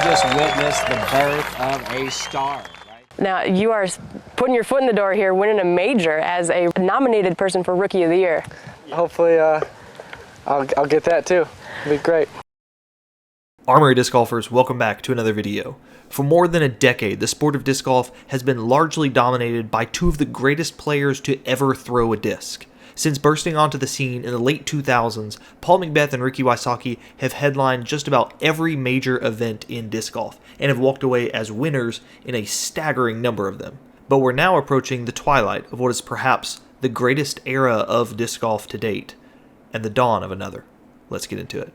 just witnessed the birth of a star. Now, you are putting your foot in the door here, winning a major as a nominated person for Rookie of the Year. Hopefully, I'll get that too. It'll be great. Armory disc golfers, welcome back to another video. For more than a decade, the sport of disc golf has been largely dominated by two of the greatest players to ever throw a disc. Since bursting onto the scene in the late 2000s, Paul McBeth and Ricky Wysocki have headlined just about every major event in disc golf, and have walked away as winners in a staggering number of them. But we're now approaching the twilight of what is perhaps the greatest era of disc golf to date, and the dawn of another. Let's get into it.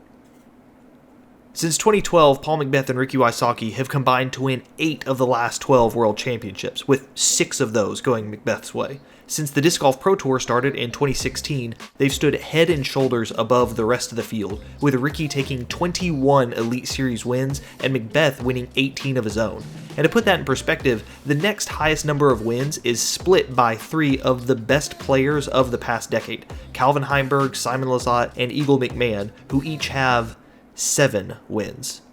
Since 2012, Paul McBeth and Ricky Wysocki have combined to win 8 of the last 12 World Championships, with 6 of those going McBeth's way. Since the Disc Golf Pro Tour started in 2016, they've stood head and shoulders above the rest of the field, with Ricky taking 21 Elite Series wins and McBeth winning 18 of his own. And to put that in perspective, the next highest number of wins is split by 3 of the best players of the past decade, Calvin Heimberg, Simon Lizotte, and Eagle McMahon, who each have 7 wins.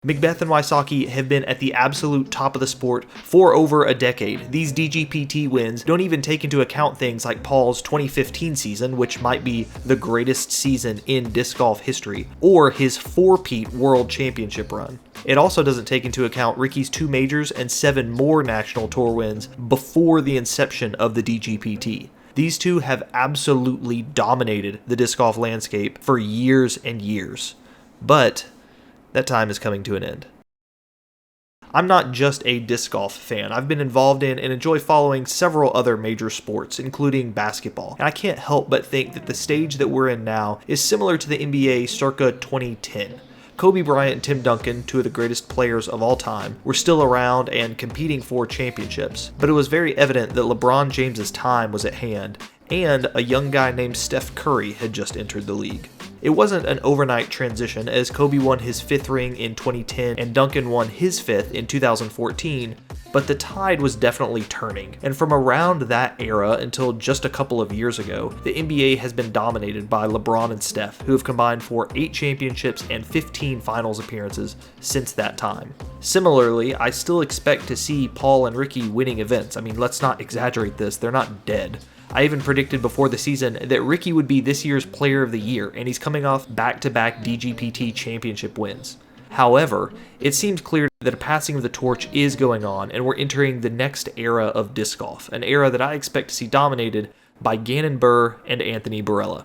McBeth and Wysocki have been at the absolute top of the sport for over a decade. These DGPT wins don't even take into account things like Paul's 2015 season, which might be the greatest season in disc golf history, or his 4-peat World Championship run. It also doesn't take into account Ricky's 2 majors and 7 more National Tour wins before the inception of the DGPT. These two have absolutely dominated the disc golf landscape for years and years. But that time is coming to an end. I'm not just a disc golf fan. I've been involved in and enjoy following several other major sports, including basketball. And I can't help but think that the stage that we're in now is similar to the NBA circa 2010. Kobe Bryant and Tim Duncan, 2 of the greatest players of all time, were still around and competing for championships, but it was very evident that LeBron James's time was at hand, and a young guy named Steph Curry had just entered the league. It wasn't an overnight transition, as Kobe won his 5th ring in 2010 and Duncan won his 5th in 2014, but the tide was definitely turning, and from around that era until just a couple of years ago, the NBA has been dominated by LeBron and Steph, who have combined for 8 championships and 15 finals appearances since that time. Similarly, I still expect to see Paul and Ricky winning events. I mean, let's not exaggerate this, they're not dead. I even predicted before the season that Ricky would be this year's Player of the Year, and he's coming off back-to-back DGPT championship wins. However, it seems clear that a passing of the torch is going on, and we're entering the next era of disc golf, an era that I expect to see dominated by Gannon Buhr and Anthony Barela.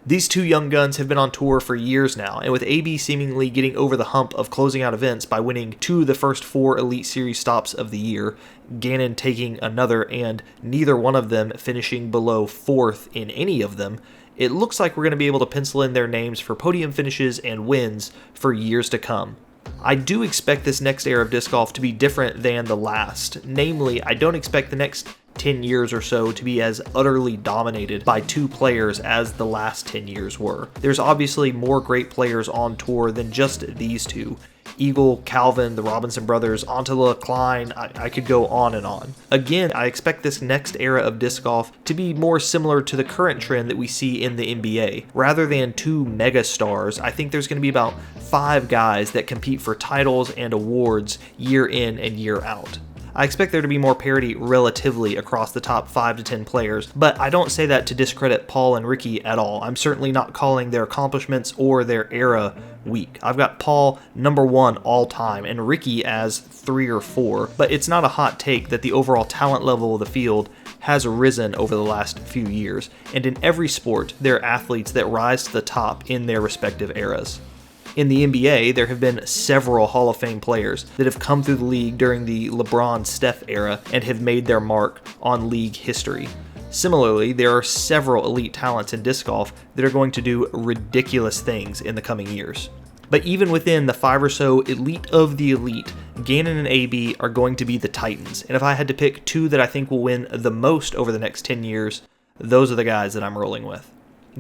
These 2 young guns have been on tour for years now, and with AB seemingly getting over the hump of closing out events by winning 2 of the first 4 Elite Series stops of the year, Gannon taking another, and neither one of them finishing below 4th in any of them, it looks like we're going to be able to pencil in their names for podium finishes and wins for years to come. I do expect this next era of disc golf to be different than the last. Namely, I don't expect the next 10 years or so to be as utterly dominated by 2 players as the last 10 years were. There's obviously more great players on tour than just these 2. Eagle, Calvin, the Robinson brothers, Antela, Klein, I could go on and on. Again, I expect this next era of disc golf to be more similar to the current trend that we see in the NBA. Rather than 2 mega stars, I think there's going to be about 5 guys that compete for titles and awards year in and year out. I expect there to be more parity relatively across the top 5 to 10 players, but I don't say that to discredit Paul and Ricky at all. I'm certainly not calling their accomplishments or their era weak. I've got Paul number 1 all time and Ricky as 3 or 4, but it's not a hot take that the overall talent level of the field has risen over the last few years, and in every sport, there are athletes that rise to the top in their respective eras. In the NBA, there have been several Hall of Fame players that have come through the league during the LeBron-Steph era and have made their mark on league history. Similarly, there are several elite talents in disc golf that are going to do ridiculous things in the coming years. But even within the 5 or so elite of the elite, Gannon and AB are going to be the titans. And if I had to pick 2 that I think will win the most over the next 10 years, those are the guys that I'm rolling with.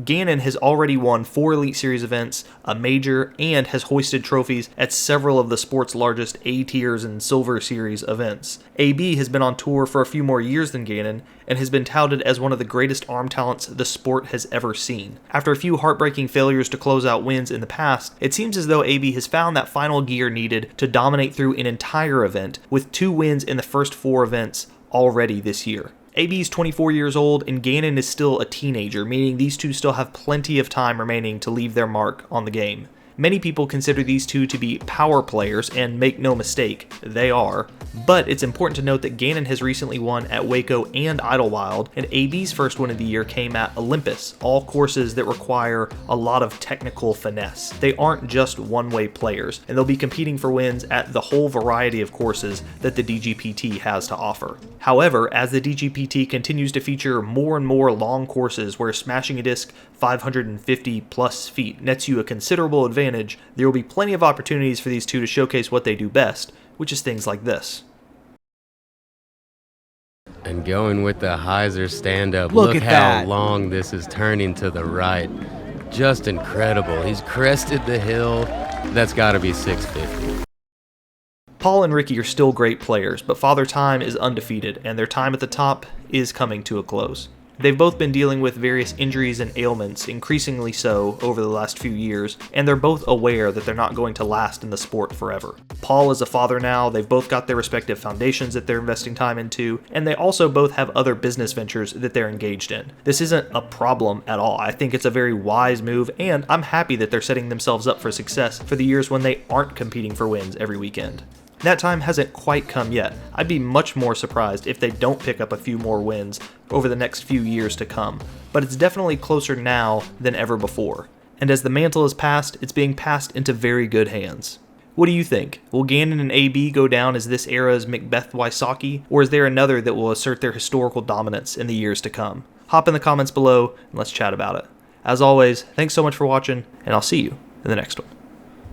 Gannon has already won 4 Elite Series events, a major, and has hoisted trophies at several of the sport's largest A-tiers and Silver Series events. AB has been on tour for a few more years than Gannon, and has been touted as one of the greatest arm talents the sport has ever seen. After a few heartbreaking failures to close out wins in the past, it seems as though AB has found that final gear needed to dominate through an entire event, with 2 wins in the first 4 events already this year. AB is 24 years old, and Gannon is still a teenager, meaning these two still have plenty of time remaining to leave their mark on the game. Many people consider these two to be power players, and make no mistake, they are. But it's important to note that Gannon has recently won at Waco and Idlewild, and AB's first win of the year came at Olympus, all courses that require a lot of technical finesse. They aren't just one-way players, and they'll be competing for wins at the whole variety of courses that the DGPT has to offer. However, as the DGPT continues to feature more and more long courses where smashing a disc 550 plus feet nets you a considerable advantage, there will be plenty of opportunities for these two to showcase what they do best, which is things like this. And going with the hyzer stand-up, Look look at how that. long this is turning to the right. Just incredible. He's crested the hill. That's got to be 650. Paul and Ricky are still great players, but Father Time is undefeated, and their time at the top is coming to a close. They've both been dealing with various injuries and ailments, increasingly so over the last few years, and they're both aware that they're not going to last in the sport forever. Paul is a father now, they've both got their respective foundations that they're investing time into, and they also both have other business ventures that they're engaged in. This isn't a problem at all. I think it's a very wise move, and I'm happy that they're setting themselves up for success for the years when they aren't competing for wins every weekend. That time hasn't quite come yet. I'd be much more surprised if they don't pick up a few more wins over the next few years to come, but it's definitely closer now than ever before. And as the mantle is passed, it's being passed into very good hands. What do you think? Will Gannon and AB go down as this era's Macbeth Wysocki, or is there another that will assert their historical dominance in the years to come? Hop in the comments below and let's chat about it. As always, thanks so much for watching, and I'll see you in the next one.